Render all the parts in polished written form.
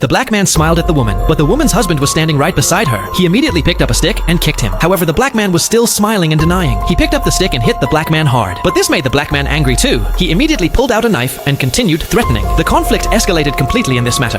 The black man smiled at the woman, but the woman's husband was standing right beside her. He immediately picked up a stick and kicked him. However, the black man was still smiling and denying. He picked up the stick and hit the black man hard. But this made the black man angry too. He immediately pulled out a knife and continued threatening. The conflict escalated completely in this matter.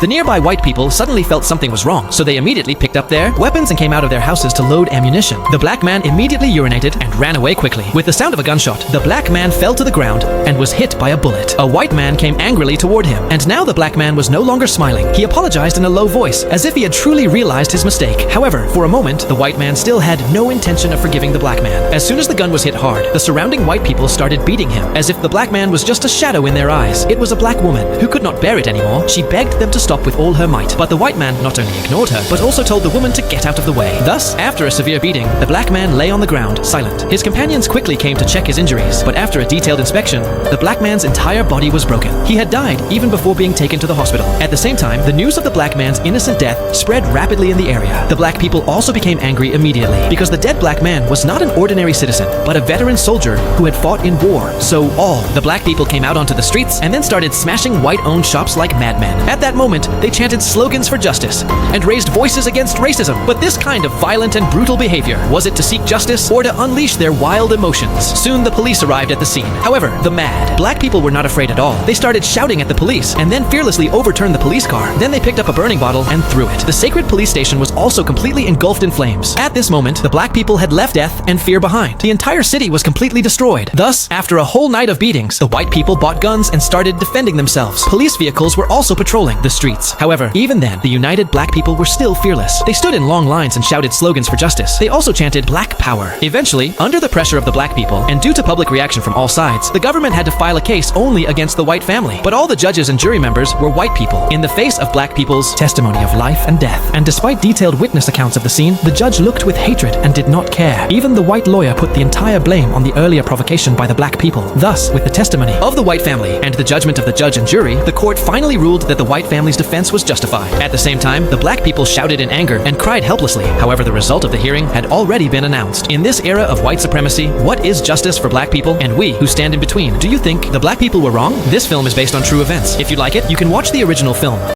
The nearby white people suddenly felt something was wrong, so they immediately picked up their weapons and came out of their houses to load ammunition. The black man immediately urinated and ran away quickly. With the sound of a gunshot, the black man fell to the ground and was hit by a bullet. A white man came angrily toward him, and now the black man was no longer smiling. He apologized in a low voice, as if he had truly realized his mistake. However, for a moment, the white man still had no intention of forgiving the black man. As soon as the gun was hit hard, the surrounding white people started beating him, as if the black man was just a shadow in their eyes. It was a black woman who could not bear it anymore. She begged them to stop with all her might. But the white man not only ignored her, but also told the woman to get out of the way. Thus, after a severe beating, the black man lay on the ground, silent. His companions quickly came to check his injuries, but after a detailed inspection, the black man's entire body was broken. He had died even before being taken to the hospital. At the same time, the news of the black man's innocent death spread rapidly in the area. The black people also became angry immediately, because the dead black man was not an ordinary citizen, but a veteran soldier who had fought in war. So all the black people came out onto the streets and then started smashing white-owned shops like madmen. At that moment, they chanted slogans for justice and raised voices against racism. But this kind of violent and brutal behavior, was it to seek justice or to unleash their wild emotions? Soon the police arrived at the scene. However, the mad black people were not afraid at all. They started shouting at the police and then fearlessly overturned the police car. Then they picked up a burning bottle and threw it. The sacred police station was also completely engulfed in flames. At this moment, the black people had left death and fear behind. The entire city was completely destroyed. Thus, after a whole night of beatings, the white people bought guns and started defending themselves. Police vehicles were also patrolling the streets. However, even then, the united black people were still fearless. They stood in long lines and shouted slogans for justice. They also chanted Black Power. Eventually, under the pressure of the black people, and due to public reaction from all sides, the government had to file a case only against the white family. But all the judges and jury members were white people, in the face of black people's testimony of life and death. And despite detailed witness accounts of the scene, the judge looked with hatred and did not care. Even the white lawyer put the entire blame on the earlier provocation by the black people. Thus, with the testimony of the white family and the judgment of the judge and jury, the court finally ruled that the white family's defense was justified. At the same time, the black people shouted in anger and cried helplessly. However, the result of the hearing had already been announced. In this era of white supremacy, what is justice for black people and we who stand in between? Do you think the black people were wrong? This film is based on true events. If you like it, you can watch the original film.